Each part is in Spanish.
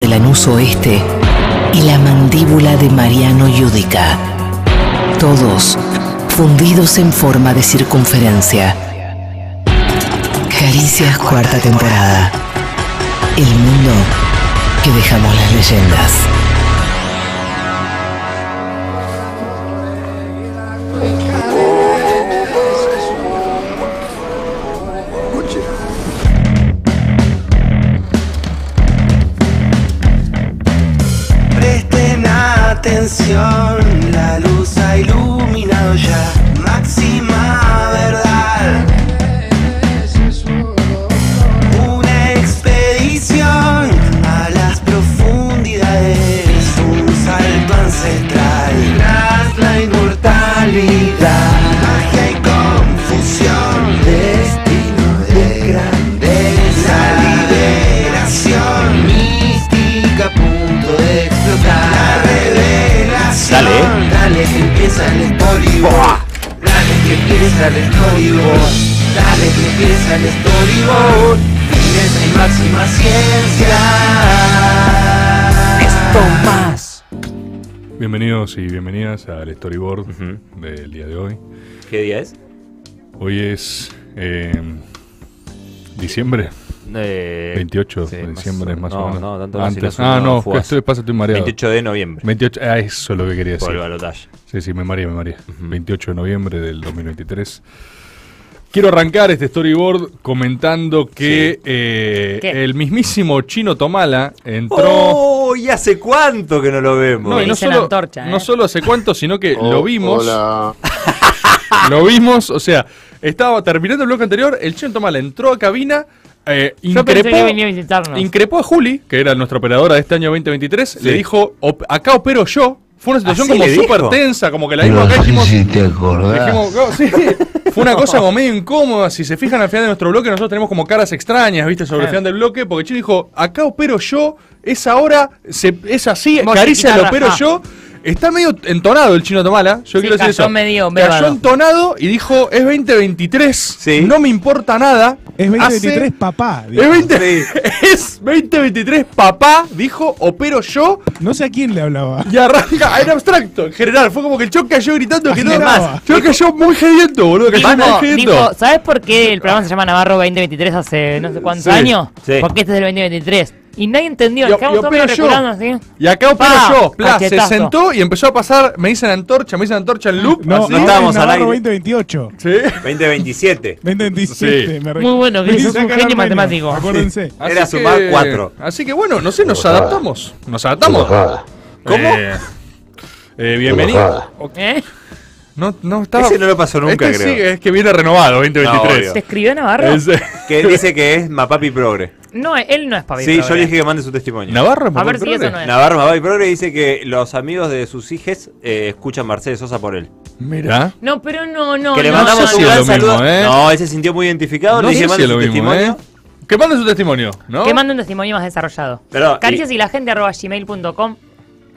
de Lanús Oeste y la mandíbula de Mariano Yudica. Todos fundidos en forma de circunferencia. Caricias, cuarta temporada. El mundo que dejamos las leyendas. Presten atención, la luz ha iluminado ya, máxima verdad. Una expedición a las profundidades, un salto ancestral tras la inmortalidad. Magia y confusión, destino de grandeza, liberación mística a punto de explotar. La revelación, dale que empieza el storyboard. Dale que empieza el storyboard. Dale que empieza el storyboard. Fineza y máxima ciencia. Esto más. Bienvenidos y bienvenidas al storyboard del día de hoy. ¿Qué día es? Hoy es diciembre. 28 sí, de diciembre es más o menos. No, tanto antes. no, No, fugaz. que estoy mareado. 28 de noviembre. 28, eso es lo que quería decir. Por el balotaje. Sí, me mareé. 28 de noviembre del 2023. Quiero arrancar este storyboard comentando que el mismísimo Chino Tomala entró... ¡Oh! ¿Y hace cuánto que no lo vemos? No, y no Dicen solo, antorcha, no solo hace cuánto, sino que lo vimos. Hola. Lo vimos, o sea, estaba terminando el bloque anterior, el Chino Tomala entró a cabina, Yo pensé que venía a visitarnos. increpó a Juli, que era nuestra operadora de este año 2023, Sí. le dijo, acá opero yo. Fue una situación ¿Así como le súper dijo? tensa, como que la vimos acá y dijimos... si te acordás. dijimos, no, sí, fue una cosa como medio incómoda. Si se fijan al final de nuestro bloque, nosotros tenemos como caras extrañas, ¿viste? Sobre el final del bloque, porque el Chino dijo, acá opero yo, es ahora, es así, Vos, Caricia lo chiquita, opero rajá. yo. Está medio entonado el Chino Tomala, yo quiero decir cayó eso. medio Cayó bébado. entonado y dijo, es 2023, Sí. no me importa nada. Es 2023, Hace- papá. Es, 2023, papá, dijo, opero yo, No sé a quién le hablaba. y arranca, en abstracto, en general. Fue como que el Choc cayó gritando que Así no. graba. Choc cayó muy gediento, boludo. Cayó muy gediento. Dijo, ¿sabes por qué el programa se llama Navarro 2023 hace no sé cuántos Sí, años? sí. Porque este es del 2023. Y nadie entendió. Y- Quedamos y todos medio opero yo. recordando así. Y acá opero Pa, yo, se cachetazo. sentó y empezó a pasar, me dicen antorcha en loop. No, así. no estábamos al Navarro aire. 2028. Sí. 2027. 2027. Sí. Muy bueno, que Me sos hice un sacar genio al menos, matemático. Acuérdense. Así Era sumar que- 4. Así que bueno, no sé, nos adaptamos. Nos adaptamos. ¿Cómo? Bienvenido. ¿Eh? No estaba. Ese no lo pasó nunca, Este creo. sí, es que viene renovado, No, 2023. ¿Se escribió Navarro? Que él dice que es Mapapi Progre. No, él no es papi. Sí, yo Progre. le dije que mande su testimonio. Navarro es A ver Mapapi si eso Progre. no es. Navarro Mapapi Progre dice que los amigos de sus hijes escuchan Mercedes Sosa por él. Mirá. No, pero no. Que le no, mandamos sé un si es gran lo mismo, saludo. ¿eh? No, él se sintió muy identificado. No le dije sé que si mande es su lo mismo, testimonio. Que mande su testimonio, ¿no? Que mande un testimonio más desarrollado. Pero, Caricias y la gente @gmail.com.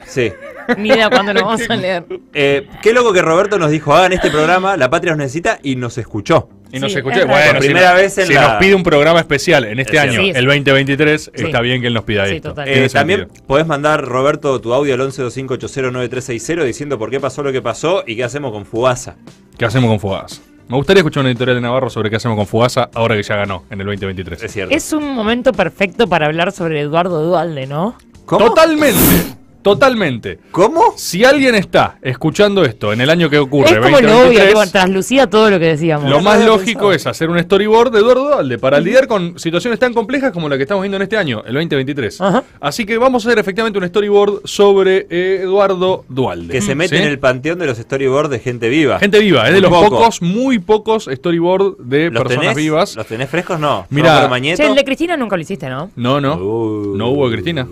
Sí. Ni idea cuándo lo vamos a leer. Qué loco que Roberto nos dijo, hagan este programa, La Patria nos necesita, y nos escuchó. Y nos Sí, escuché. es Bueno, raro. Por primera vez en si la- nos pide un programa especial en este Es año, cierto. Sí, el 2023, Sí. está bien que él nos pida Sí, esto. total. Tiene También sentido. podés mandar, Roberto, tu audio al 1125809360 diciendo por qué pasó lo que pasó y qué hacemos con Fugasa. ¿Qué hacemos con Fugasa? Me gustaría escuchar una editorial de Navarro sobre qué hacemos con Fugasa ahora que ya ganó en el 2023. Es cierto. Es un momento perfecto para hablar sobre Eduardo Dualde, ¿no? ¿Cómo? Totalmente. ¿Cómo? Si alguien está escuchando esto en el año que ocurre, Es como lo obvio, 2023, tipo, traslucía todo lo que decíamos. lo más lógico es hacer un storyboard de Eduardo Dualde para lidiar con situaciones tan complejas como la que estamos viendo en este año, el 2023. Ajá. Así que vamos a hacer efectivamente un storyboard sobre Eduardo Dualde. Que se mete ¿Sí? en el panteón de los storyboards de gente viva. Gente viva, es de Muy los poco. muy pocos storyboard de ¿Los personas tenés? vivas. ¿Los tenés frescos? No. Mirá. Romero Mañeto. Che, el de Cristina nunca lo hiciste, ¿no? No, no Uh. hubo de Cristina.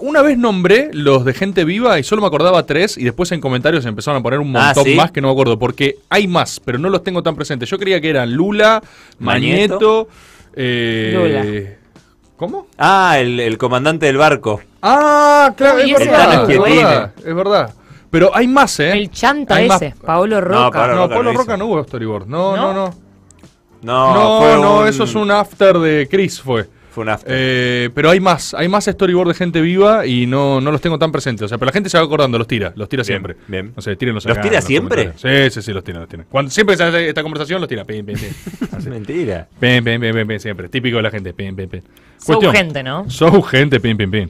Una vez nombré los de gente viva y solo me acordaba 3 y después en comentarios empezaron a poner un montón ¿sí? más que no me acuerdo porque hay más, pero no los tengo tan presentes. Yo creía que eran Lula, Mañeto. Mañeto, Lula. ¿Cómo? Ah, el comandante del barco. Ah, claro, Uy, es ese verdad, Tano es Schiattini. verdad, es verdad. Pero hay más, ¿eh? El chanta Hay más. ese, Paolo Roca. Pablo No, Roca Pablo no Roca hizo. no hubo storyboard. No. No, No, fue no, un- eso es un after de Chris, fue. Fue un after. Pero hay más storyboard de gente viva y no los tengo tan presentes. O sea, pero la gente se va acordando, los tira Bien, siempre. bien. O sea, tírenlos ¿Los acá tira en los siempre? comentarios. Sí, los tira. Siempre que se hace esta conversación, los tira. Pim, pim, pim. Es mentira. Pim, pim, pim, pim, siempre. Típico de la gente. Pim, pim, pim. Son gente, ¿no? Son gente, pim, pim, pim.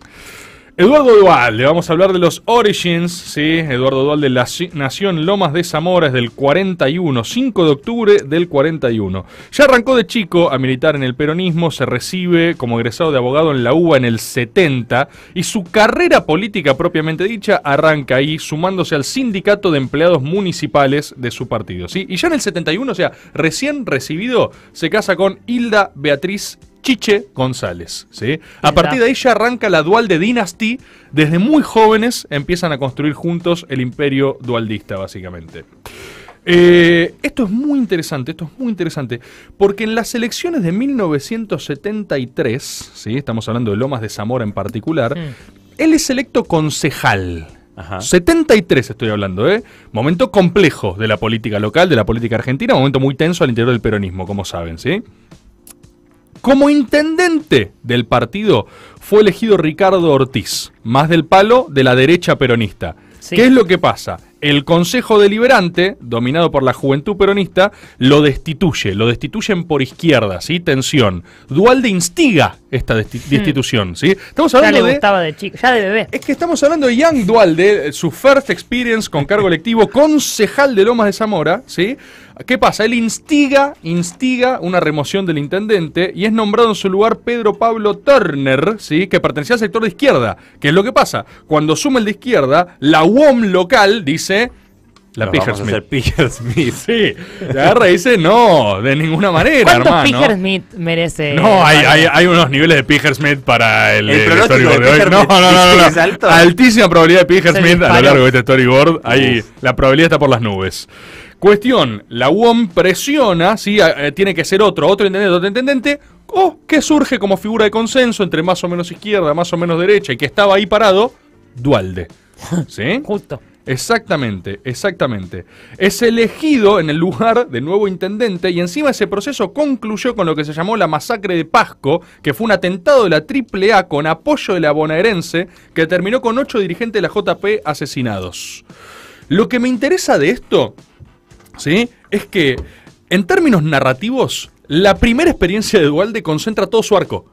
Eduardo Duhalde, vamos a hablar de los Origins, ¿sí? Eduardo Duhalde nació en Lomas de Zamora, es del 41, 5 de octubre del 41. Ya arrancó de chico a militar en el peronismo, se recibe como egresado de abogado en la UBA en el 70 y su carrera política propiamente dicha arranca ahí sumándose al sindicato de empleados municipales de su partido, ¿sí? Y ya en el 71, o sea, recién recibido, se casa con Hilda Beatriz Chiche González, ¿sí? A partir de ahí ya arranca la Duhalde Dynasty. Desde muy jóvenes empiezan a construir juntos el imperio dualdista, básicamente. Esto es muy interesante, porque en las elecciones de 1973, ¿sí? Estamos hablando de Lomas de Zamora en particular, él es electo concejal. Ajá. 73 estoy hablando, momento complejo de la política local, de la política argentina, momento muy tenso al interior del peronismo, como saben, ¿sí? Como intendente del partido fue elegido Ricardo Ortiz, más del palo de la derecha peronista. Sí. ¿Qué es lo que pasa? El Consejo Deliberante, dominado por la Juventud Peronista, lo destituyen por izquierda, ¿sí? Tensión. Duhalde instiga esta destitución, ¿sí? Estamos hablando ya le gustaba de chico, ya de bebé. Es que estamos hablando de Young Duhalde, su first experience con cargo electivo, concejal de Lomas de Zamora, ¿sí? ¿Qué pasa? Él instiga una remoción del intendente y es nombrado en su lugar Pedro Pablo Turner, ¿sí? Que pertenecía al sector de izquierda. ¿Qué es lo que pasa? Cuando asume el de izquierda, la UOM local dice... La Pijer Smith. Sí, le agarra y dice, no, de ninguna manera, ¿cuánto hermano? Pijer Smith merece? No, hay unos niveles de Pijer Smith para el pronóstico de hoy. No. ¿Es alto? Altísima probabilidad de Pijer Smith a lo largo de este storyboard. Ahí la probabilidad está por las nubes. Cuestión, la UOM presiona, ¿sí? Tiene que ser otro intendente, que surge como figura de consenso entre más o menos izquierda, más o menos derecha, y que estaba ahí parado, Duhalde. ¿Sí? Justo. Exactamente. Es elegido en el lugar de nuevo intendente y encima ese proceso concluyó con lo que se llamó la masacre de Pasco, que fue un atentado de la AAA con apoyo de la bonaerense que terminó con 8 dirigentes de la JP asesinados. Lo que me interesa de esto, ¿sí? Es que en términos narrativos, la primera experiencia de Duhalde concentra todo su arco.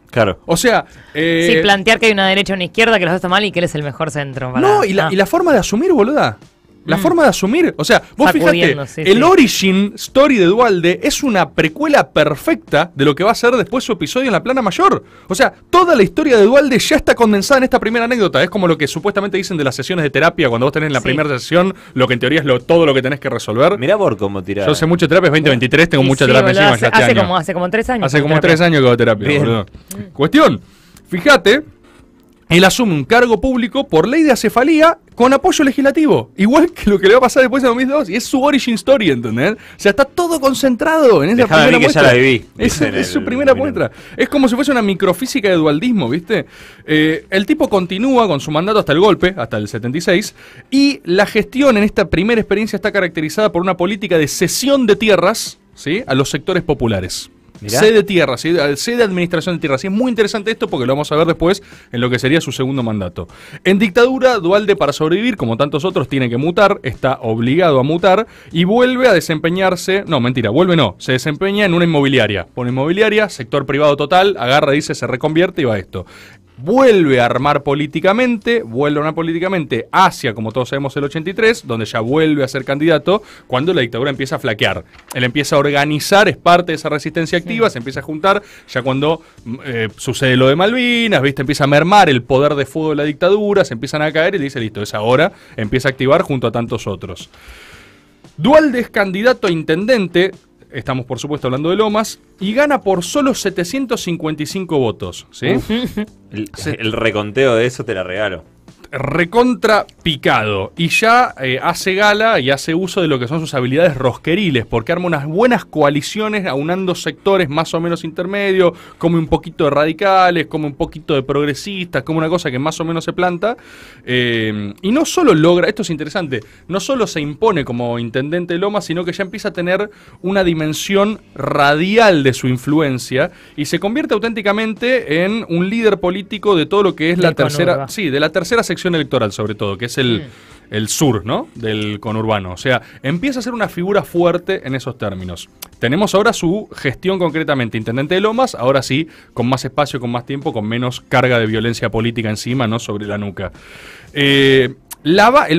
Claro. O sea... sí, plantear que hay una derecha y una izquierda, que los dos están mal y que él es el mejor centro. No, y la forma de asumir, boluda. La forma de asumir, o sea, vos fijate, el origin story de Duhalde es una precuela perfecta de lo que va a ser después su episodio en la plana mayor. O sea, toda la historia de Duhalde ya está condensada en esta primera anécdota. Es como lo que supuestamente dicen de las sesiones de terapia, cuando vos tenés en la primera sesión lo que en teoría es todo lo que tenés que resolver. Mirá por cómo tirar. Yo sé mucho de terapia, es 2023, tengo mucha terapia encima. Hace como 3 años. Hace como 3 años que hago terapia, boludo. Cuestión, fíjate... Él asume un cargo público por ley de acefalía con apoyo legislativo. Igual que lo que le va a pasar después en 2002. Y es su origin story, ¿entendés? O sea, está todo concentrado en esa primera muestra. Ya la viví. Es su primera muestra. Es como si fuese una microfísica de dualdismo, ¿viste? El tipo continúa con su mandato hasta el golpe, hasta el 76. Y la gestión en esta primera experiencia está caracterizada por una política de cesión de tierras, ¿sí? A los sectores populares. Sede de tierra, sede de administración de tierras. Y es muy interesante esto porque lo vamos a ver después en lo que sería su segundo mandato. En dictadura, Duhalde, para sobrevivir, como tantos otros, tiene que mutar, está obligado a mutar y vuelve a desempeñarse. No, mentira, se desempeña en una inmobiliaria. Pone inmobiliaria, sector privado total, agarra, dice, se reconvierte y va a esto. Vuelve a armar políticamente hacia, como todos sabemos, el 83, donde ya vuelve a ser candidato, cuando la dictadura empieza a flaquear. Él empieza a organizar, es parte de esa resistencia activa, se empieza a juntar, ya cuando sucede lo de Malvinas, ¿viste? Empieza a mermar el poder de fuego de la dictadura, se empiezan a caer y dice, listo, es ahora, empieza a activar junto a tantos otros. Duhalde es candidato a intendente. Estamos, por supuesto, hablando de Lomas. Y gana por solo 755 votos. ¿Sí? El reconteo de eso te la regalo. recontra picado y ya hace gala y hace uso de lo que son sus habilidades rosqueriles, porque arma unas buenas coaliciones aunando sectores más o menos intermedios, como un poquito de radicales, como un poquito de progresistas, como una cosa que más o menos se planta, y no solo logra, esto es interesante, no solo se impone como intendente de Lomas, sino que ya empieza a tener una dimensión radial de su influencia y se convierte auténticamente en un líder político de todo lo que es la tercera, de la tercera sección electoral, sobre todo, que es el sur, ¿no? Del conurbano. O sea, empieza a ser una figura fuerte en esos términos. Tenemos ahora su gestión concretamente, intendente de Lomas, ahora sí, con más espacio, con más tiempo, con menos carga de violencia política encima, ¿no? Sobre la nuca. El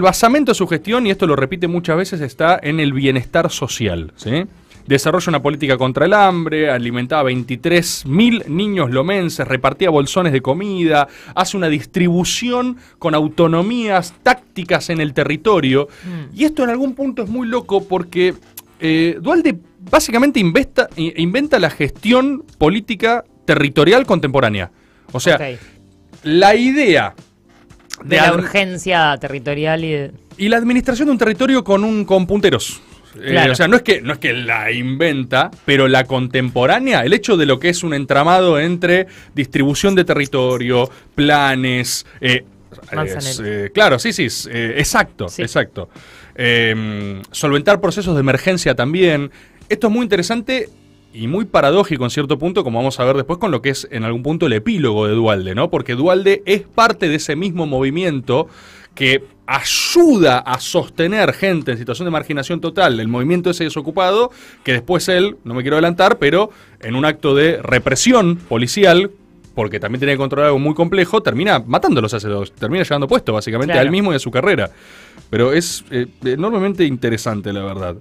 basamento de su gestión, y esto lo repite muchas veces, está en el bienestar social, ¿sí? Desarrolla una política contra el hambre, alimentaba a 23.000 niños lomenses, repartía bolsones de comida, hace una distribución con autonomías tácticas en el territorio. Y esto en algún punto es muy loco porque Duhalde básicamente inventa la gestión política territorial contemporánea. O sea, la idea de la urgencia territorial y la administración de un territorio con punteros. Claro. O sea, no es que la inventa, pero la contemporánea, el hecho de lo que es un entramado entre distribución de territorio, planes, claro, sí, exacto. Solventar procesos de emergencia también. Esto es muy interesante y muy paradójico en cierto punto, como vamos a ver después con lo que es en algún punto el epílogo de Duhalde, ¿no? Porque Duhalde es parte de ese mismo movimiento que ayuda a sostener gente en situación de marginación total, el movimiento ese desocupado, que después él, no me quiero adelantar, pero en un acto de represión policial, porque también tenía que controlar algo muy complejo, termina matándolos a esos dos, termina llevando puesto básicamente a él mismo y a su carrera. Pero es enormemente interesante, la verdad.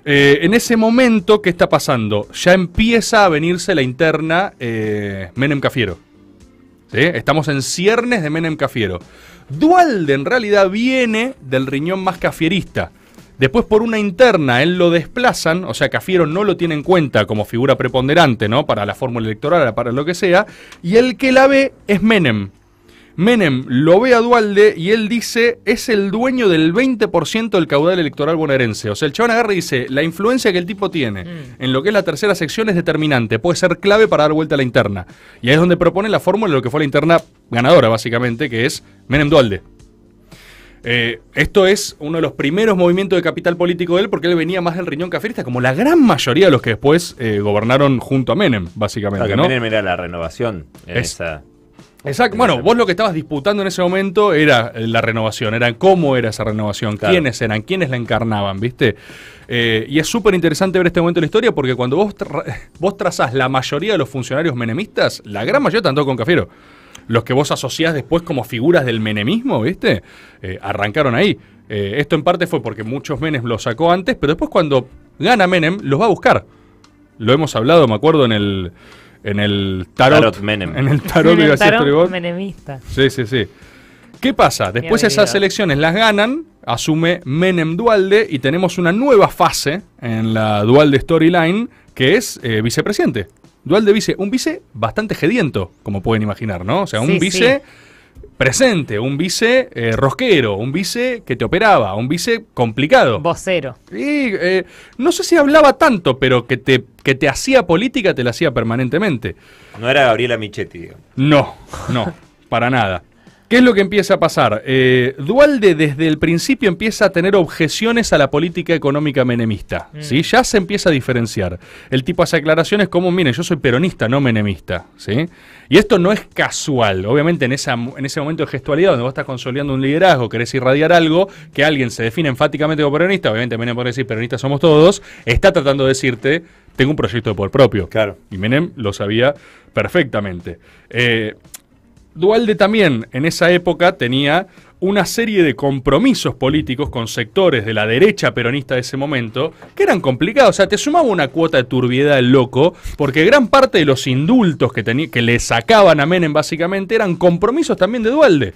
En ese momento, ¿qué está pasando? Ya empieza a venirse la interna Menem Cafiero. ¿Sí? Estamos en ciernes de Menem Cafiero. Duhalde en realidad viene del riñón más cafierista. Después por una interna él lo desplazan, o sea, Cafiero no lo tiene en cuenta como figura preponderante, ¿no? Para la fórmula electoral, para lo que sea, y el que la ve es Menem. Menem lo ve a Duhalde y él dice, es el dueño del 20% del caudal electoral bonaerense. O sea, el chabón agarra y dice, la influencia que el tipo tiene en lo que es la tercera sección es determinante, puede ser clave para dar vuelta a la interna. Y ahí es donde propone la fórmula de lo que fue la interna ganadora, básicamente, que es Menem Duhalde. Esto es uno de los primeros movimientos de capital político de él, porque él venía más del riñón cafirista, como la gran mayoría de los que después gobernaron junto a Menem, básicamente. Claro, ¿no? Menem era la renovación en esa... Exacto, bueno, vos lo que estabas disputando en ese momento era la renovación, era cómo era esa renovación, claro. Quiénes eran, quiénes la encarnaban, ¿viste? Y es súper interesante ver este momento de la historia porque cuando vos trazás la mayoría de los funcionarios menemistas, la gran mayoría están todos con Cafiero. Los que vos asociás después como figuras del menemismo, ¿viste? Arrancaron ahí. Esto en parte fue porque muchos Menem los sacó antes, pero después cuando gana Menem, los va a buscar. Lo hemos hablado, me acuerdo, en el tarot Menem. En el tarot, en el tarot menemista. Sí. ¿Qué pasa? Después esas elecciones las ganan, asume Menem Duhalde y tenemos una nueva fase en la Duhalde Storyline que es vicepresidente. Duhalde vice, un vice bastante gediento, como pueden imaginar, ¿no? O sea, un vice presente, un vice rosquero, un vice que te operaba, un vice complicado. Vocero. Y no sé si hablaba tanto, pero que te hacía política, te la hacía permanentemente. No era Gabriela Michetti, digamos. No, para nada. ¿Qué es lo que empieza a pasar? Duhalde desde el principio empieza a tener objeciones a la política económica menemista. ¿Sí? Ya se empieza a diferenciar. El tipo hace aclaraciones como, miren, yo soy peronista, no menemista. ¿Sí? Y esto no es casual. Obviamente en ese momento de gestualidad donde vos estás consolidando un liderazgo, querés irradiar algo, que alguien se define enfáticamente como peronista, obviamente Menem puede decir, peronistas somos todos, está tratando de decirte, tengo un proyecto de poder propio. Claro. Y Menem lo sabía perfectamente. Duhalde también en esa época tenía una serie de compromisos políticos con sectores de la derecha peronista de ese momento que eran complicados. O sea, te sumaba una cuota de turbiedad el loco, porque gran parte de los indultos que le sacaban a Menem básicamente eran compromisos también de Duhalde.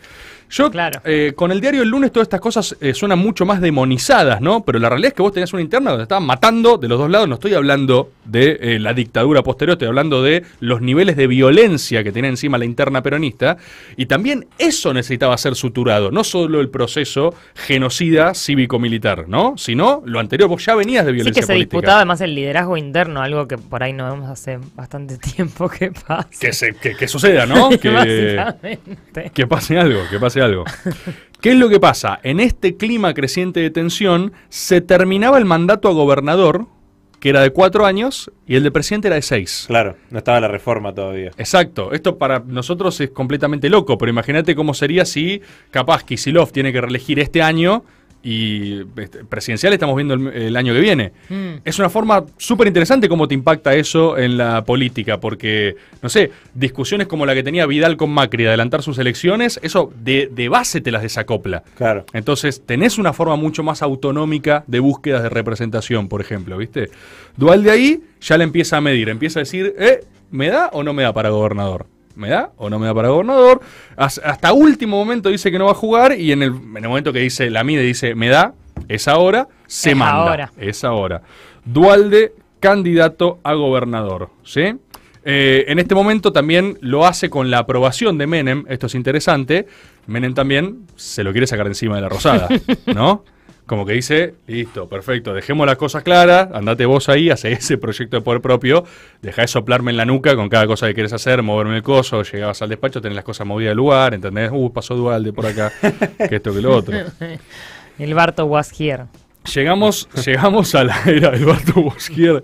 Yo, Claro. con el diario El Lunes, todas estas cosas suenan mucho más demonizadas, ¿no? Pero la realidad es que vos tenías una interna donde estaban matando de los dos lados. No estoy hablando de la dictadura posterior, estoy hablando de los niveles de violencia que tenía encima la interna peronista. Y también eso necesitaba ser suturado, no solo el proceso genocida cívico-militar, ¿no? Sino lo anterior, vos ya venías de Sí violencia que se política. disputaba además el liderazgo interno, algo que por ahí no vemos hace bastante tiempo que pasa. Que suceda, ¿no? Básicamente. Que pase algo, que pase algo. ¿Qué es lo que pasa? En este clima creciente de tensión, se terminaba el mandato a gobernador, que era de 4 años, y el de presidente era de 6. Claro, no estaba la reforma todavía. Exacto, esto para nosotros es completamente loco, pero imagínate cómo sería si capaz Kicillof tiene que reelegir este año y presidencial estamos viendo el año que viene. Es una forma súper interesante cómo te impacta eso en la política, porque, no sé, discusiones como la que tenía Vidal con Macri de adelantar sus elecciones, eso de base te las desacopla. Claro. Entonces tenés una forma mucho más autonómica de búsquedas de representación, por ejemplo, ¿viste? Dualde ahí ya le empieza a medir, empieza a decir, ¿me da o no me da para gobernador? ¿Me da o no me da para gobernador? Hasta último momento dice que no va a jugar y en el momento que dice la mide dice me da, es ahora, se Es manda. ahora. Es ahora. Dualde, candidato a gobernador, ¿sí? En este momento también lo hace con la aprobación de Menem, esto es interesante, Menem también se lo quiere sacar encima de la rosada, ¿no? Como que dice, listo, perfecto, dejemos las cosas claras, andate vos ahí, hace ese proyecto de poder propio, dejá de soplarme en la nuca con cada cosa que quieres hacer, moverme el coso, llegabas al despacho, tenés las cosas movidas del lugar, ¿entendés? Pasó Dualde por acá, que esto, que lo otro. El Barto was here. Llegamos a la era del Barto Bosquier.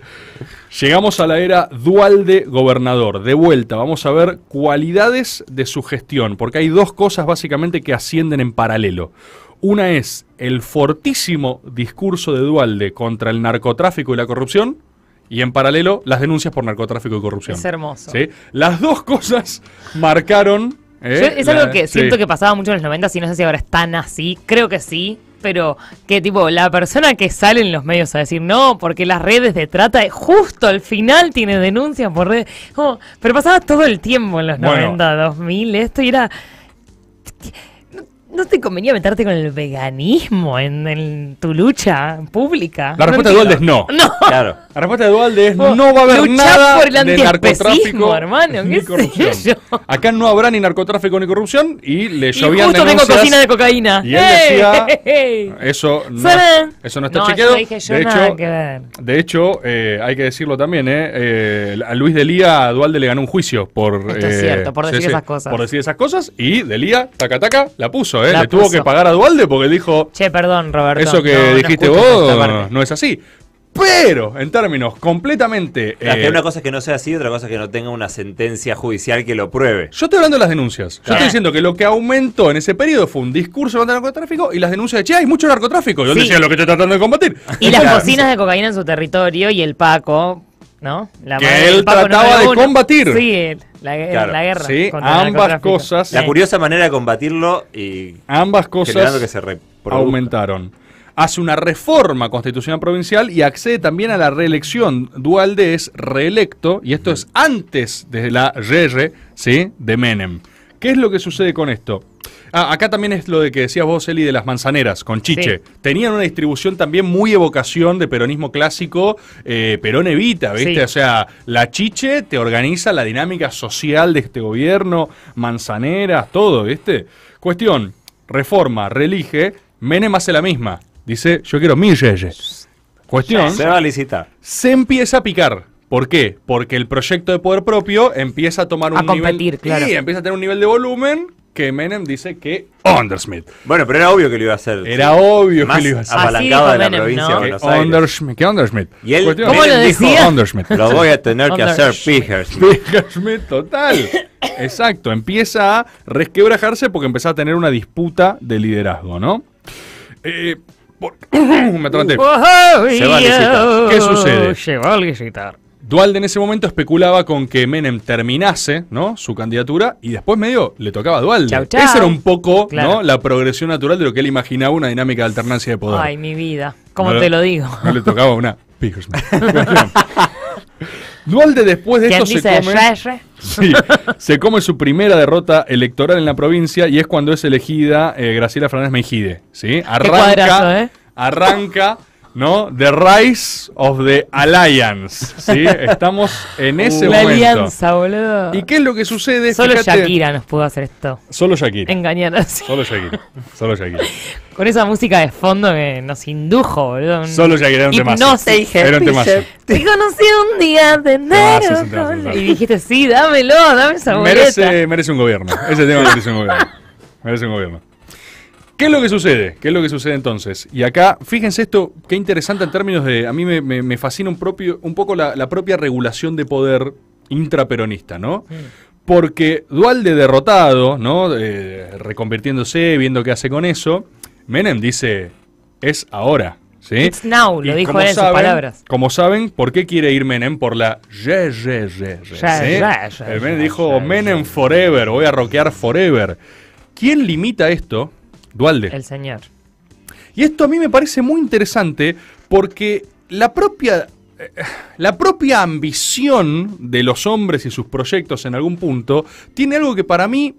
Llegamos a la era Dualde gobernador. De vuelta, vamos a ver cualidades de su gestión, porque hay dos cosas básicamente que ascienden en paralelo. Una es el fortísimo discurso de Dualde contra el narcotráfico y la corrupción, y en paralelo las denuncias por narcotráfico y corrupción. Es hermoso. ¿Sí? Las dos cosas marcaron... Es algo que siento que pasaba mucho en los 90 y no sé si ahora es tan así. Creo que sí, pero que tipo la persona que sale en los medios a decir no, porque las redes de trata justo al final tiene denuncias por redes. Pero pasaba todo el tiempo en los 90, 2000, esto y era... ¿No te convenía meterte con el veganismo en tu lucha pública? La respuesta de Dualde es no. No. Claro. La respuesta de Dualde es no va a haber Luchá nada por el de antiespecismo, narcotráfico hermano, ni qué corrupción. sé yo. Acá no habrá ni narcotráfico ni corrupción y le Y llovían justo tengo denuncias. cocina de cocaína. Y él decía, ¡Hey! eso no ¡Sarán! está No, chequeado. yo dije yo nada que ver. De hecho, hay que decirlo también, a Luis Delía Dualde le ganó un juicio por... Esto es cierto, por decir esas cosas. Por decir esas cosas y Delía, taca, la puso, La le tuvo puso. que pagar a Dualde porque dijo, Che, perdón, Roberto. eso que no dijiste escucho esta vos parte. no es así. Pero, en términos completamente... Claro, que una cosa es que no sea así, otra cosa es que no tenga una sentencia judicial que lo pruebe. Yo estoy hablando de las denuncias. Yo estoy diciendo que lo que aumentó en ese periodo fue un discurso contra el narcotráfico y las denuncias de, che, hay mucho narcotráfico. Y yo Sí. decía lo que estoy tratando de combatir. Y las Claro. cocinas de cocaína en su territorio y el Paco, ¿no? La Que madre del él Paco trataba número de uno. combatir. Sí, la Claro. guerra. Sí, contra el ambas narcotráfico. cosas. La curiosa manera de combatirlo y Ambas generando cosas que se reproduzca. aumentaron. Hace una reforma constitucional provincial y accede también a la reelección. Dualde es reelecto, y esto es antes de la RR, ¿sí?, de Menem. ¿Qué es lo que sucede con esto? Acá también es lo de que decías vos, Eli, de las manzaneras, con Chiche. Sí. Tenían una distribución también muy evocación de peronismo clásico, Perón Evita, ¿viste? Sí. O sea, la Chiche te organiza la dinámica social de este gobierno, manzaneras, todo, ¿viste? Cuestión, reforma, reelige, Menem hace la misma. Dice, yo quiero 1000 reyes. Cuestión, Se va a licitar. se empieza a picar. ¿Por qué? Porque el proyecto de poder propio empieza a tomar un A competir, nivel... claro. Sí, empieza a tener un nivel de volumen que Menem dice que Ondersmith. Bueno, pero era obvio que lo iba a hacer. Era obvio Más que lo iba a hacer. apalancado Así de la dijo Menem, provincia ¿no? de Buenos Aires. ¿Qué Ondersmith? Y él Cuestión. ¿Cómo lo Menem dijo, decía? Ondersmith. lo voy a tener que hacer Ondersmith. Pijersmith. Pijersmith, total. Exacto, empieza a resquebrajarse porque empieza a tener una disputa de liderazgo, ¿no? Me atraganté. Se va a licitar. ¿Qué sucede? Se va a licitar. Dualde en ese momento especulaba con que Menem terminase, ¿no?, su candidatura y después medio le tocaba a Dualde. Chau, chau. Esa era un poco, Claro. ¿no?, la progresión natural de lo que él imaginaba una dinámica de alternancia de poder. Ay, mi vida. ¿Cómo No, te lo digo? No le tocaba una Pijersmith. Dualde después de ¿Quién esto se dice come... re? Sí, se come su primera derrota electoral en la provincia y es cuando es elegida Graciela Fernández Meijide, ¿sí? cuadrazo, Arranca, ¿no? The Rise of the Alliance, ¿sí? Estamos en ese La momento. alianza, boludo. ¿Y qué es lo que sucede? Solo Fíjate, Shakira nos pudo hacer esto. Solo Shakira. Engañar así. Solo Shakira. Solo Shakira. Con esa música de fondo que nos indujo, boludo. Solo Shakira era un temazo. Hipnosis. Era un temazo. Te conocí un día de Temazo, enero. es un temazo. Y dijiste, sí, dámelo, dame esa boleta. Merece un gobierno. Ese tema merece un gobierno. Merece un gobierno. ¿Qué es lo que sucede? ¿Qué es lo que sucede entonces? Y acá, fíjense esto, qué interesante en términos de... A mí me fascina un poco la propia regulación de poder intraperonista, ¿no? Porque Dualde derrotado, ¿no? Reconvirtiéndose, viendo qué hace con eso, Menem dice, es ahora, ¿sí? It's now, lo Y dijo como él en sus saben- palabras. Como saben, ¿por qué quiere ir Menem? Por la ¿sí? El Menem dijo, Menem forever, voy a rockear forever. ¿Quién limita esto? Dualde. El señor. Y esto a mí me parece muy interesante porque la propia ambición de los hombres y sus proyectos en algún punto tiene algo que para mí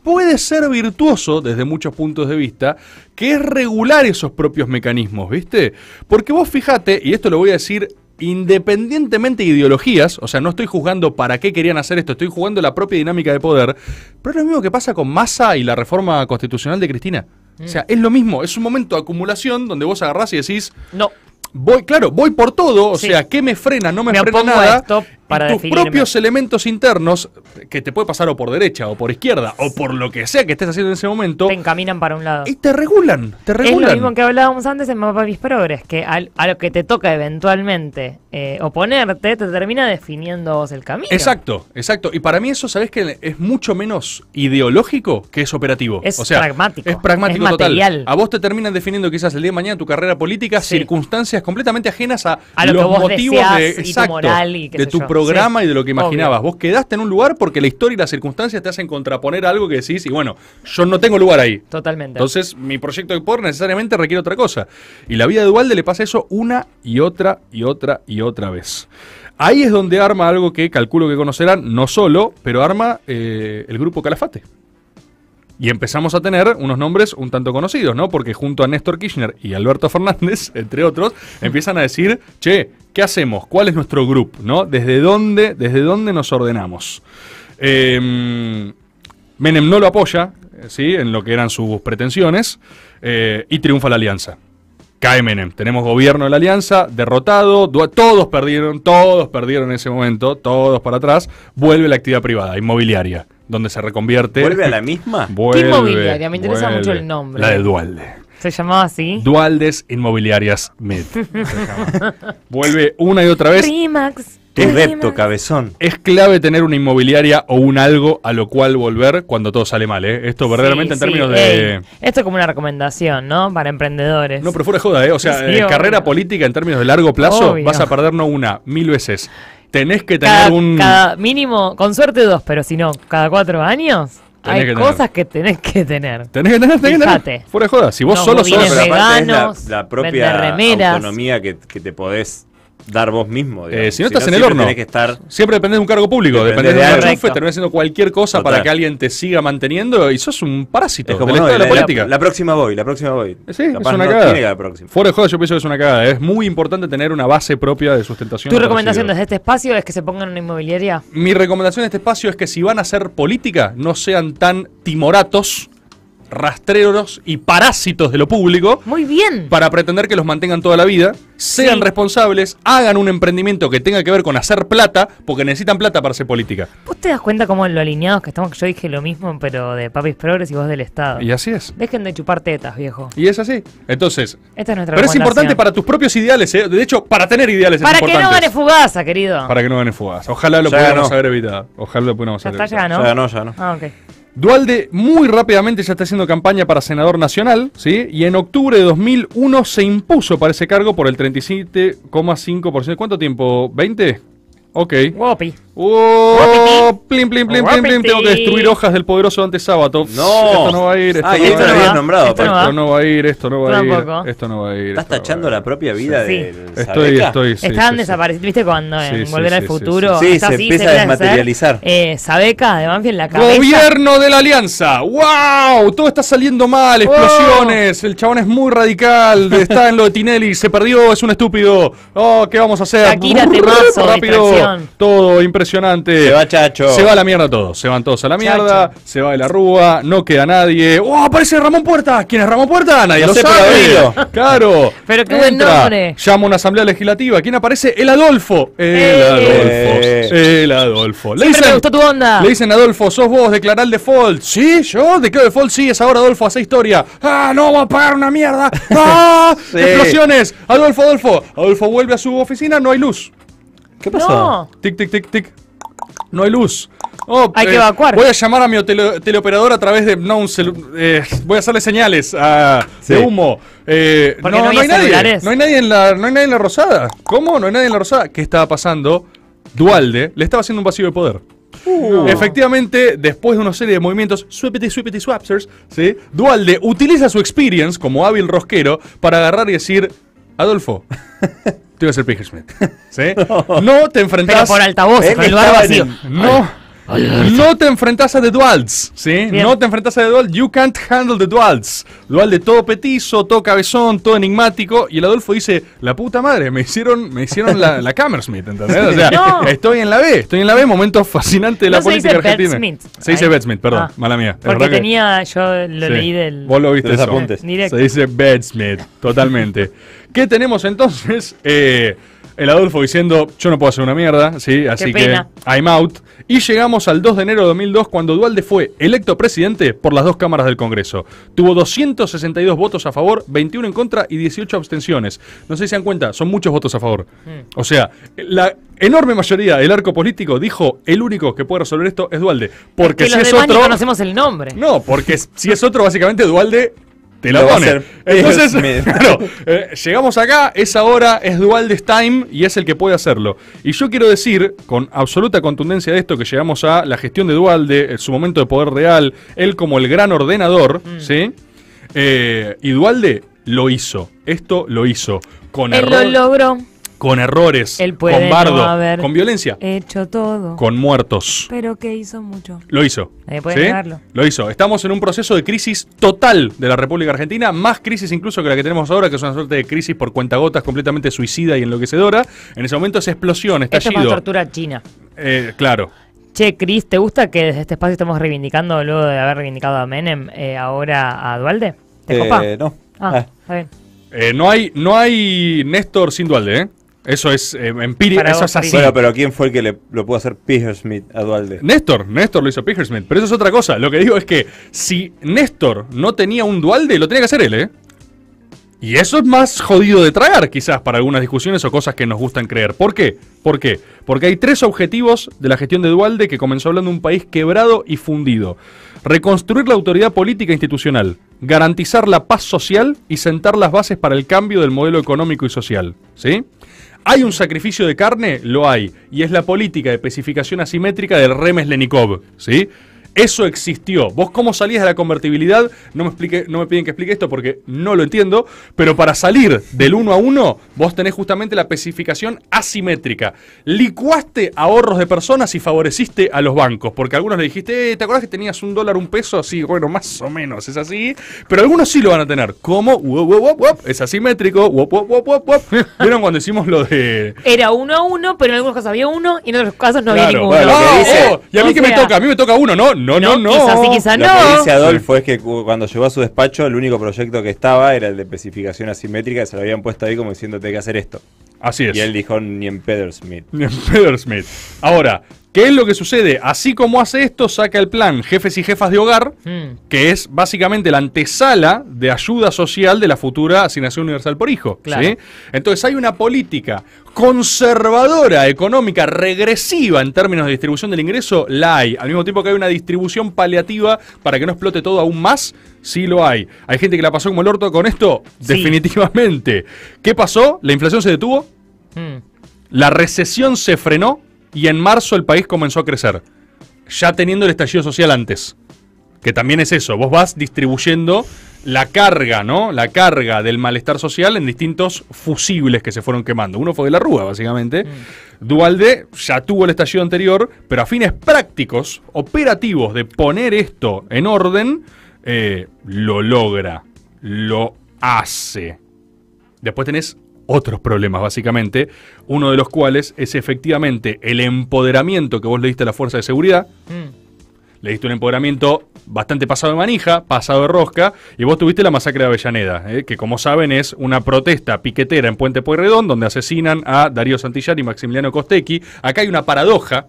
puede ser virtuoso desde muchos puntos de vista, que es regular esos propios mecanismos, ¿viste? Porque vos fijate, y esto lo voy a decir independientemente de ideologías, o sea, no estoy juzgando para qué querían hacer esto, estoy jugando la propia dinámica de poder, pero es lo mismo que pasa con Massa y la reforma constitucional de Cristina. O sea, es lo mismo, es un momento de acumulación donde vos agarrás y decís, No. voy por todo, o Sí. sea, ¿qué me frena? No me Me frena opongo nada. a esto para y tus definirme. propios elementos internos, que te puede pasar o por derecha o por izquierda, o por lo que sea que estés haciendo en ese momento, Te encaminan para un lado. y te regulan, Es lo mismo que hablábamos antes en Papis Progres, que a lo que te toca eventualmente oponerte, te termina definiendo vos el camino. Exacto. Y para mí eso, ¿sabés que es mucho menos ideológico que es operativo? Es o sea, pragmático. Es pragmático Es total. material. A vos te terminan definiendo quizás el día de mañana tu carrera política, Sí. circunstancias completamente ajenas a lo los que vos motivos deseás de, y tu exacto, moral y qué de sé tu yo. programa Sí. y de lo que imaginabas. Obvio. Vos quedaste en un lugar porque la historia y las circunstancias te hacen contraponer algo que decís, y bueno, yo no tengo lugar ahí. Totalmente. Entonces, mi proyecto de poder necesariamente requiere otra cosa. Y la vida de Dualde le pasa eso una y otra vez. Ahí es donde arma algo que calculo que conocerán, no solo, pero arma el grupo Calafate. Y empezamos a tener unos nombres un tanto conocidos, ¿no? Porque junto a Néstor Kirchner y Alberto Fernández, entre otros, empiezan a decir, che, ¿qué hacemos? ¿Cuál es nuestro grupo? ¿No? ¿Desde dónde nos ordenamos? Menem no lo apoya, ¿sí? En lo que eran sus pretensiones, y triunfa la alianza. Cae Menem, tenemos gobierno de la alianza, derrotado, todos perdieron en ese momento, todos para atrás, vuelve la actividad privada, inmobiliaria, donde se reconvierte. ¿Vuelve a la misma? Vuelve, ¿Qué inmobiliaria? Me interesa mucho el nombre. La de Dualde. ¿Se llamaba así? Dualdes Inmobiliarias Med. Vuelve una y otra vez. Rimax. Tu depto, cabezón. Es clave tener una inmobiliaria o un algo a lo cual volver cuando todo sale mal, ¿eh? Esto verdaderamente en términos de... Esto es como una recomendación, ¿no? Para emprendedores. No, pero fuera de joda, ¿eh? O sea, Sí, carrera obvio. política en términos de largo plazo, Obvio. vas a perder no una, 1000 veces. Tenés que tener cada mínimo, con suerte 2, pero si no, cada 4 años, Tenés hay que cosas que tenés que tener. Tenés que tener. Fíjate. Fuera de joda. Si vos No, solo budines sos... Pero aparte es veganos, la vender propia remeras. autonomía que te podés dar vos mismo. digamos. si no estás en el siempre horno. tenés que estar... Siempre dependés de un cargo público, Dependés dependés de de un algo. enchufe, terminás haciendo cualquier cosa Total. para que alguien te siga manteniendo y sos un parásito Es como, del no, estado de la la política. La próxima voy. Sí, es Capaz una no cagada. tiene que la próxima. Fuera de joda, yo pienso que es una cagada. Es muy importante tener una base propia de sustentación. ¿Tu para recomendación recibir. desde este espacio es que se pongan en una inmobiliaria? Mi recomendación en este espacio es que si van a hacer política, no sean tan timoratos, rastreros y parásitos de lo público Muy bien. para pretender que los mantengan toda la vida. Sean Sí. responsables, hagan un emprendimiento que tenga que ver con hacer plata, porque necesitan plata para hacer política. ¿Vos te das cuenta cómo en lo alineados que estamos? Que yo dije lo mismo, pero de Papis Progres y vos del Estado. Y así es. Dejen de chupar tetas, viejo. Y es así. Entonces, Esta es nuestra pero es importante recomendación. para tus propios ideales, ¿eh? De hecho, para tener ideales Para es que importante. no gane Fugaza, querido. Para que no gane fugaz. Ojalá lo Ya pudiéramos ganó. haber evitado. Ojalá lo pudiéramos Ya haber está, evitado. ya, ¿no? Ya no. Ah, ok. Dualde muy rápidamente ya está haciendo campaña para senador nacional, ¿sí? Y en octubre de 2001 se impuso para ese cargo por el 37,5%. ¿Cuánto tiempo? ¿20? Ok. Guapi. Oh, plim, plim, plim, plim, plim. Guapiti. Tengo que destruir hojas del poderoso Dante Sábato. No. Esto no va a ir. Esto Ah, y no esto va lo a ir. habías nombrado. Esto no Paco. va. Esto no va a ir, esto no va a ir. Tampoco. Esto no va a ir. Estás esto no va a tachando ir. la propia vida Sí. del Estoy. Estaban Sí, sí. desaparecidos. ¿Viste cuando Sí, en sí, Volver al sí, Futuro? sí. Sí, está se así, empieza a empieza desmaterializar. Sabeca de Banfield en la cabeza. Gobierno de la Alianza. ¡Wow! Todo está saliendo mal. Explosiones. El chabón es muy radical. Está en lo de Tinelli. Se perdió. Es un estúpido. Oh, ¿qué vamos a hacer? Shakira, temazo, Rápido. distracción. Todo impresionante. Se va Chacho. Se va a la mierda todos. Se van todos a la mierda. Chacho. Se va de la Rúa. No queda nadie. ¡Oh! Aparece Ramón Puerta. ¿Quién es Ramón Puerta? Nadie No lo sé, pero sabe. abrílo. Claro. Pero qué buen Entra, nombre. Llama a una asamblea legislativa. ¿Quién aparece? El Adolfo. El Adolfo. Siempre me gustó tu onda. Le dicen, Adolfo, sos vos, declará el default. ¿Sí? ¿Yo? ¿Declaro default? Sí, es ahora, Adolfo, hace historia. ¡Ah, no, va a pagar una mierda! ¡Ah! Sí. ¡Explosiones! Adolfo. Adolfo vuelve a su oficina, no hay luz. ¿Qué pasó? No. Tic, tic, tic, tic. No hay luz. Oh, Hay que evacuar. Voy a llamar a mi teleoperador a través de... voy a hacerle señales Sí. de humo. Porque no había hay nadie. celulares. No hay nadie en la Rosada. ¿Cómo? No hay nadie en la Rosada. ¿Qué estaba pasando? Dualde le estaba haciendo un vacío de poder. Efectivamente, después de una serie de movimientos sweepity swapsers, ¿sí? Dualde utiliza su experience como hábil rosquero para agarrar y decir: Adolfo, te voy a hacer Pickersmith. ¿Sí? No te Pero enfrentás. por altavoces, con el lugar estaba vacío. No te enfrentás a The Dualds, ¿sí? Bien. No te enfrentás a The Dualds. You can't handle The Dualds. Dualde todo petizo, todo cabezón, todo enigmático. Y el Adolfo dice: la puta madre, me hicieron la Hammersmith, ¿entendés? O sea, No. estoy en la B, momento fascinante de la No se política dice argentina. Bedsmith. Se dice Ay. Bedsmith, perdón, Ah. mala mía. Es Porque verdad que- tenía, yo lo Sí. leí del... Vos lo viste de los eso. apuntes. Directo. Se dice Bedsmith, totalmente. ¿Qué tenemos entonces? El Adolfo diciendo: yo no puedo hacer una mierda, ¿sí? Así que pena. I'm out. Y llegamos al 2 de enero de 2002, cuando Dualde fue electo presidente por las dos cámaras del Congreso. Tuvo 262 votos a favor, 21 en contra y 18 abstenciones. No sé si se dan cuenta, son muchos votos a favor. O sea, la enorme mayoría del arco político dijo: el único que puede resolver esto es Dualde. Porque que si los es demás ni otro... conocemos el nombre. No, porque si es otro, básicamente Dualde te la Lo va a pone. hacer Entonces, Smith. claro, llegamos acá, es ahora, es Dualde's time y es el que puede hacerlo. Y yo quiero decir, con absoluta contundencia de esto, que llegamos a la gestión de Dualde, su momento de poder real, él como el gran ordenador, ¿sí? Y Dualde lo hizo. Esto lo hizo. Con Él lo error, logró. con errores, Él puede con bardo, no haber con violencia, hecho todo. con muertos. Pero que hizo mucho. Lo hizo. Nadie puede ¿Sí? negarlo. Lo hizo. Estamos en un proceso de crisis total de la República Argentina, más crisis incluso que la que tenemos ahora, que es una suerte de crisis por cuentagotas completamente suicida y enloquecedora. En ese momento es explosión, Esto es más estallido. tortura china. Claro. Che, Cris, ¿te gusta que desde este espacio estamos reivindicando, luego de haber reivindicado a Menem, ahora a Dualde? ¿Te copa? No. Ah, está bien. No hay Néstor sin Dualde, ¿eh? Eso es empírico, Para eso vos, es así. Bueno, pero ¿quién fue el que lo pudo hacer Pickersmith a Dualde? Néstor lo hizo Pickersmith, pero eso es otra cosa. Lo que digo es que si Néstor no tenía un Dualde, lo tenía que hacer él, ¿eh? Y eso es más jodido de tragar, quizás, para algunas discusiones o cosas que nos gustan creer. ¿Por qué? Porque hay 3 objetivos de la gestión de Dualde, que comenzó hablando de un país quebrado y fundido. Reconstruir la autoridad política e institucional, garantizar la paz social y sentar las bases para el cambio del modelo económico y social. ¿Sí? ¿Hay un sacrificio de carne? Lo hay. Y es la política de especificación asimétrica del Remeslenikov. ¿Sí? Eso existió. Vos cómo salías de la convertibilidad, no me piden que explique esto porque no lo entiendo, pero para salir del 1 a 1, vos tenés justamente la especificación asimétrica. Licuaste ahorros de personas y favoreciste a los bancos, porque a algunos le dijiste: ¿te acordás que tenías $1, $1? Sí, bueno, más o menos es así, pero algunos sí lo van a tener. ¿Cómo? Es asimétrico. ¿Vieron cuando hicimos lo de... Era 1 a 1, pero en algunos casos había 1 y en otros casos no había Claro, ninguno. Bueno, lo que dice- y a mí O que me sea, toca, a mí me toca 1, no. Quizás sí, quizás Lo no. que dice Adolfo es que cuando llegó a su despacho, el único proyecto que estaba era el de especificación asimétrica, que se lo habían puesto ahí como diciendo: tenés que hacer esto. Así es. Y él dijo: ni en Pedersmith. Pedersmith. Ahora, ¿qué es lo que sucede? Así como hace esto, saca el plan Jefes y Jefas de Hogar, que es básicamente la antesala de ayuda social de la futura asignación universal por hijo. Claro. ¿Sí? Entonces hay una política conservadora, económica, regresiva en términos de distribución del ingreso, la hay. Al mismo tiempo que hay una distribución paliativa para que no explote todo aún más, sí lo hay. ¿Hay gente que la pasó como el orto con esto? Sí. Definitivamente. ¿Qué pasó? ¿La inflación se detuvo? ¿La recesión se frenó? y en marzo el país comenzó a crecer, ya teniendo el estallido social antes. Que también es eso, vos vas distribuyendo la carga, ¿no? La carga del malestar social en distintos fusibles que se fueron quemando. Uno fue de la Rúa, básicamente. Duhalde ya tuvo el estallido anterior, pero a fines prácticos, operativos, de poner esto en orden, lo logra, lo hace. Después tenés otros problemas, básicamente, uno de los cuales es efectivamente el empoderamiento que vos le diste a la fuerza de seguridad. Le diste un empoderamiento bastante pasado de manija, pasado de rosca, y vos tuviste la masacre de Avellaneda, que como saben es una protesta piquetera en Puente Pueyrredón, donde asesinan a Darío Santillán y Maximiliano Costecchi. Acá hay una paradoja,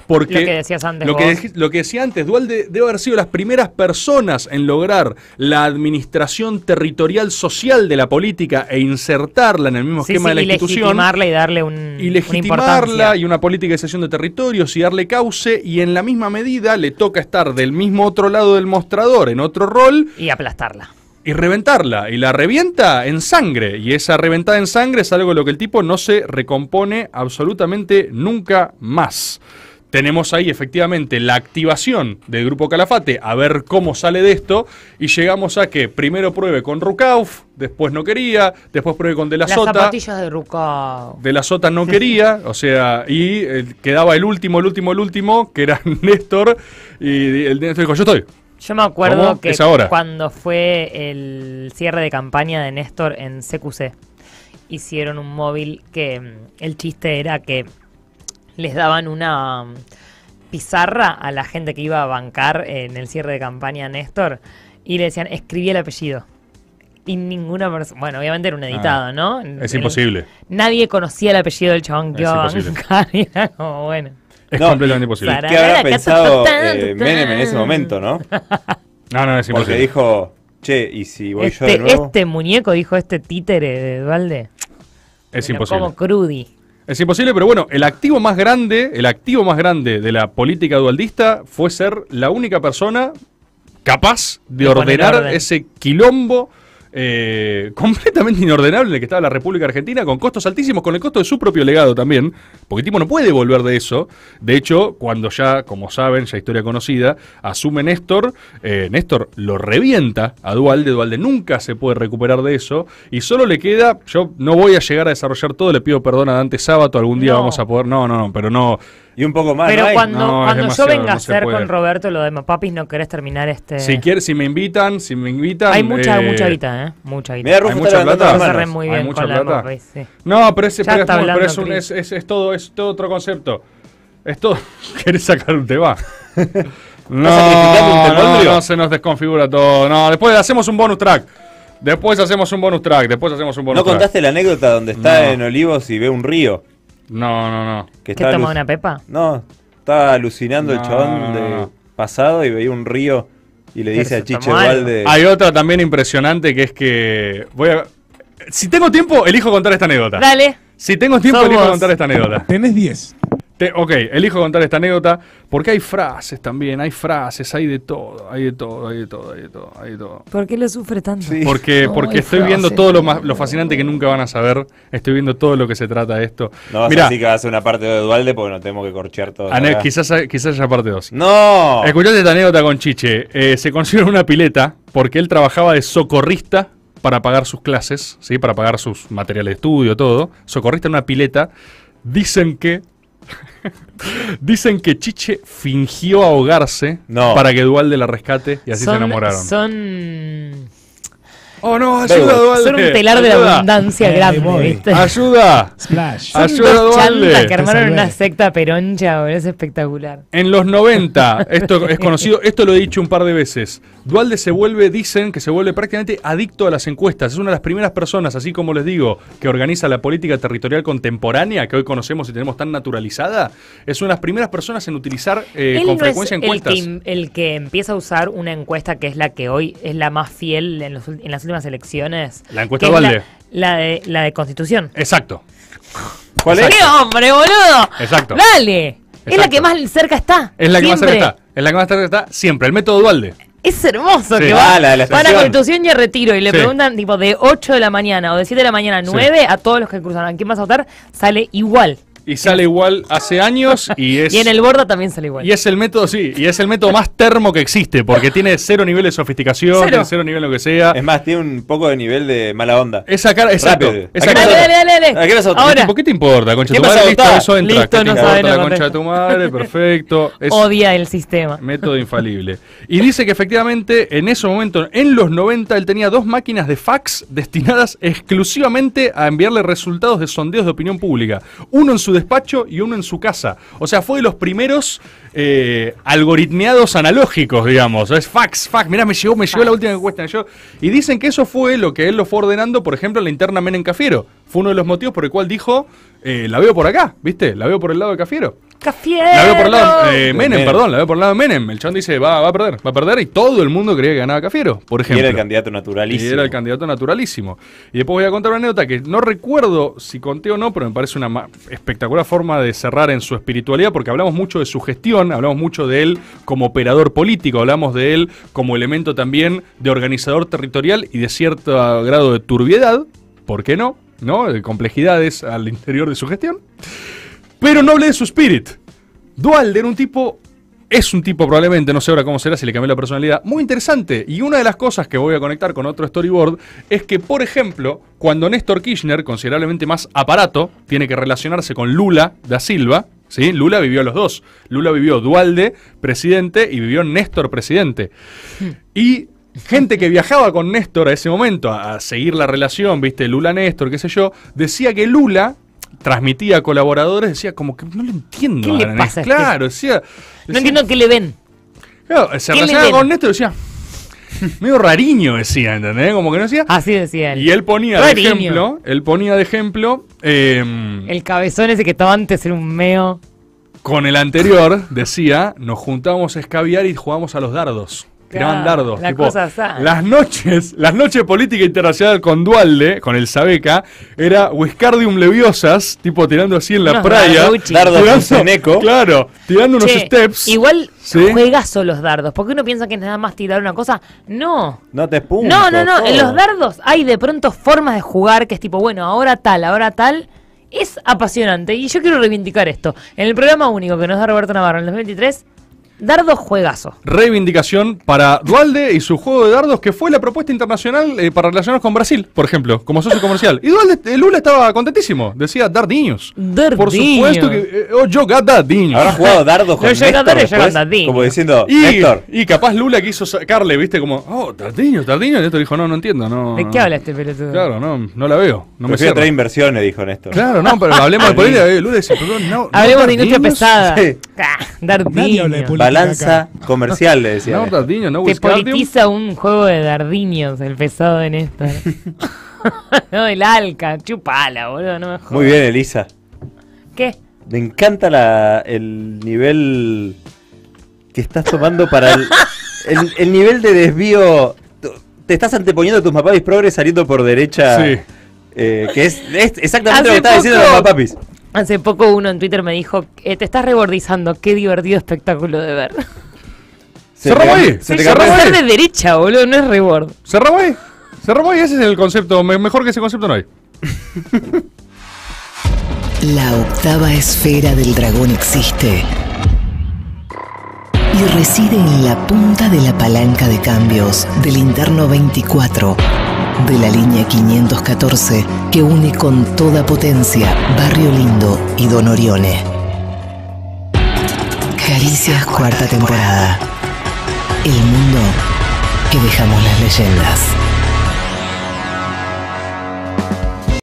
porque... Lo que decías antes lo que decía antes, Duhalde debe haber sido las primeras personas en lograr la administración territorial social de la política e insertarla en el mismo esquema de la institución. Y legitimarla y darle legitimarla y una política de cesión de territorios y darle cauce, y en la misma medida le toca estar del mismo otro lado del mostrador, en otro rol. Y aplastarla. Y reventarla. Y la revienta en sangre. Y esa reventada en sangre es algo de lo que el tipo no se recompone absolutamente nunca más. Tenemos ahí efectivamente la activación del Grupo Calafate, a ver cómo sale de esto, y llegamos a que primero pruebe con Rucauf, después no quería, después pruebe con De la Sota. Las zapatillas de Rucauf. De la Sota no quería, o sea, y quedaba el último, que era Néstor, y el Néstor dijo, yo estoy. Yo me acuerdo que ahora, cuando fue el cierre de campaña de Néstor en CQC, hicieron un móvil que el chiste era que les daban una pizarra a la gente que iba a bancar en el cierre de campaña a Néstor y le decían, escribí el apellido. Y ninguna persona, bueno, obviamente era un editado, ¿no? Es imposible. Nadie conocía el apellido del chabón que iba a bancar y era como, bueno. Es completamente imposible. ¿Qué habrá pensado Menem en ese momento, no? No, es imposible. Porque dijo, che, ¿y si voy yo de nuevo? Este muñeco, dijo este títere de Duhalde. Es imposible. Como Crudi. Es imposible, pero bueno, el activo más grande de la política dualdista fue ser la única persona capaz de ordenar ese quilombo completamente inordenable en el que estaba la República Argentina, con costos altísimos, con el costo de su propio legado también, porque el tipo no puede volver de eso. De hecho, cuando ya, como saben, ya historia conocida, asume Néstor, Néstor lo revienta a Duhalde nunca se puede recuperar de eso, y solo le queda, yo no voy a llegar a desarrollar todo, le pido perdón a Dante Sábato, algún día vamos a poder, pero no. Y un poco más, pero ¿no? cuando yo venga a hacer con Roberto lo de Papis, ¿no querés terminar este...? Si me invitan... Hay mucha guita, ¿eh? Mucha guita. Mira, Rufo, hay mucha plata. Muy bien Hay mucha con plata. Papis, sí. No, pero es todo otro concepto. Es todo... ¿Querés sacar un tema? No, se nos desconfigura todo. No, después hacemos un bonus track. ¿No contaste la anécdota donde está en Olivos y ve un río? No. ¿Qué toma una pepa? No, estaba alucinando el chabón de pasado y veía un río y le dice a Chiche Duhalde... Hay otra también impresionante que es que... Si tengo tiempo, elijo contar esta anécdota. Dale. Si tengo tiempo, elijo contar esta anécdota. Tenés 10. Ok, elijo contar esta anécdota porque hay frases también, hay de todo. ¿Por qué lo sufre tanto? Sí. Porque estoy viendo todo lo fascinante que nunca van a saber. Estoy viendo todo lo que se trata de esto. No vas a decir que va a hacer una parte de Duhalde porque no tenemos que corchear todo. Quizás haya parte 2. ¡No! Escuchate esta anécdota con Chiche. Se consiguió una pileta porque él trabajaba de socorrista para pagar sus clases, ¿sí? Para pagar sus materiales de estudio, todo. Socorrista en una pileta. Dicen que Chiche fingió ahogarse para que Duhalde la rescate y así se enamoraron. Oh no, ayuda Duhalde. Son un telar de la abundancia grande, ¿viste? Ayuda. Splash. Ayuda Duhalde. Que armaron una secta peroncha, es espectacular. En los 90, esto es conocido, esto lo he dicho un par de veces. Duhalde dicen que se vuelve prácticamente adicto a las encuestas. Es una de las primeras personas, así como les digo, que organiza la política territorial contemporánea, que hoy conocemos y tenemos tan naturalizada. Es una de las primeras personas en utilizar con frecuencia encuestas. El que empieza a usar una encuesta que es la que hoy es la más fiel en las últimas elecciones. La encuesta Duhalde. La de Constitución. Exacto. ¿Cuál es? ¡Qué hombre, boludo! Exacto. ¡Dale! Exacto. Es la que más cerca está. Es la que más cerca está siempre. El método Duhalde. Es hermoso que van a Constitución y a Retiro y le preguntan tipo de 8 de la mañana o de 7 de la mañana a 9 a todos los que cruzan. ¿A quién vas a votar? Sale igual. Y sale igual hace años y es... Y en el Borda también sale igual. Y es el método, sí, y es el método más termo que existe, porque tiene 0 nivel de sofisticación, tiene 0 nivel de lo que sea. Es más, tiene un poco de nivel de mala onda. Esa cara, exacto. Rápido. Esa Dale, cara, dale. ¿A qué hora sos? Ahora. ¿Por qué te importa, concha de ¿Qué tu madre? pasa, Listo, Gustavo? eso entra. Listo, ¿Qué te no importa sabe, no la contesta. concha de tu madre? Perfecto. Es Odia el sistema. método infalible. Y dice que efectivamente en ese momento, en los 90, él tenía 2 máquinas de fax destinadas exclusivamente a enviarle resultados de sondeos de opinión pública. Uno en su despacho y uno en su casa. O sea, fue de los primeros algoritmeados analógicos, digamos. Es fax. Mirá, me llegó la última encuesta. Y dicen que eso fue lo que él lo fue ordenando, por ejemplo, en la interna Menem Cafiero. Fue uno de los motivos por el cual dijo, la veo por acá, ¿viste? La veo por el lado de Cafiero. ¡Cafiero! La veo por el lado Menem, Menem. perdón, la veo por el lado de Menem. El chabón dice, va a perder. Y todo el mundo creía que ganaba Cafiero, por Y ejemplo. era el candidato naturalísimo. Y era el candidato naturalísimo. Y después voy a contar una anécdota que no recuerdo si conté o no, pero me parece una espectacular forma de cerrar en su espiritualidad, porque hablamos mucho de su gestión, hablamos mucho de él como operador político, hablamos de él como elemento también de organizador territorial y de cierto grado de turbiedad, ¿por qué no? De complejidades al interior de su gestión. Pero no hablé de su spirit. Duhalde era es un tipo probablemente, no sé ahora cómo será si le cambió la personalidad, muy interesante. Y una de las cosas que voy a conectar con otro storyboard es que, por ejemplo, cuando Néstor Kirchner, considerablemente más aparato, tiene que relacionarse con Lula da Silva, ¿sí? Lula vivió a los dos. Lula vivió Duhalde, presidente, y vivió Néstor, presidente. Y gente que viajaba con Néstor a ese momento a seguir la relación, ¿viste? Lula-Néstor, qué sé yo, decía que Lula transmitía a colaboradores, decía como que no lo entiendo. ¿Qué le a pasa a Néstor. Claro, decía... No entiendo qué le ven. Claro, se ¿Qué le relacionaba ven? con Néstor y decía... medio rariño decía, ¿entendés? Como que no decía... Así decía él. Y él ponía Rariño. de ejemplo... El cabezón ese que estaba antes era un meo. Con el anterior decía, nos juntábamos a escabiar y jugábamos a los dardos. Tiraban Claro, dardos. la Tipo, cosa sana. las noches política internacional con Duhalde, con el Sabeca, era Wiscardium Leviosas, tipo tirando así en la Unos playa. darduchis. Dardos tirando- con Seneco. Claro, tirando unos Che, steps. igual ¿sí? juegazo los dardos. Porque uno piensa que es nada más tirar una cosa. No. No te punto. No. En todo. los dardos hay de pronto formas de jugar que es tipo, bueno, ahora tal. Es apasionante. Y yo quiero reivindicar esto. En el programa único que nos da Roberto Navarro en el 2023, dardos juegazo. Reivindicación para Duhalde y su juego de dardos, que fue la propuesta internacional para relacionarnos con Brasil, por ejemplo, como socio comercial. Y Duhalde, Lula estaba contentísimo, decía dardiños. Dardiños. Por supuesto que yo got dardiños. ¿Habrá jugado dardos con No llega a Néstor dar, llega después? a dardiños. Como diciendo, Y, Néstor, y capaz Lula quiso sacarle, viste, como, dardiños. Y Néstor dijo, no entiendo, no. ¿De qué habla este pelotudo? Claro, no la veo, no me prefiero cierra. traer inversiones, dijo Néstor. Claro, no, pero hablemos de política. Lula dice, perdón, no. Hablemos de industria dardiños. pesada. Sí. Nadie habla de Dardiños. política Balanza acá. comercial, le decía. No, Néstor. dardiños, no Te Wiscardium. politiza un juego de dardiños, el pesado de Néstor. No, el Alca, chupala, boludo, no me jodas. Muy bien, Elisa. ¿Qué? Me encanta el nivel que estás tomando para el nivel de desvío. Te estás anteponiendo a tus mapapis progres saliendo por derecha. Sí. Que es exactamente lo Hace que estaba diciendo poco- los mapapis. Hace poco uno en Twitter me dijo, te estás rebordizando, qué divertido espectáculo de ver. Cerramos ahí. Se te Cerramos cambió. Ser de derecha, boludo, no es rebord. Cerramos ahí, ese es el concepto. Mejor que ese concepto no hay. La octava esfera del dragón existe y reside en la punta de la palanca de cambios del interno 24 de la línea 514 que une con toda potencia Barrio Lindo y Don Orione. Caricias, cuarta temporada. El mundo que dejamos las leyendas.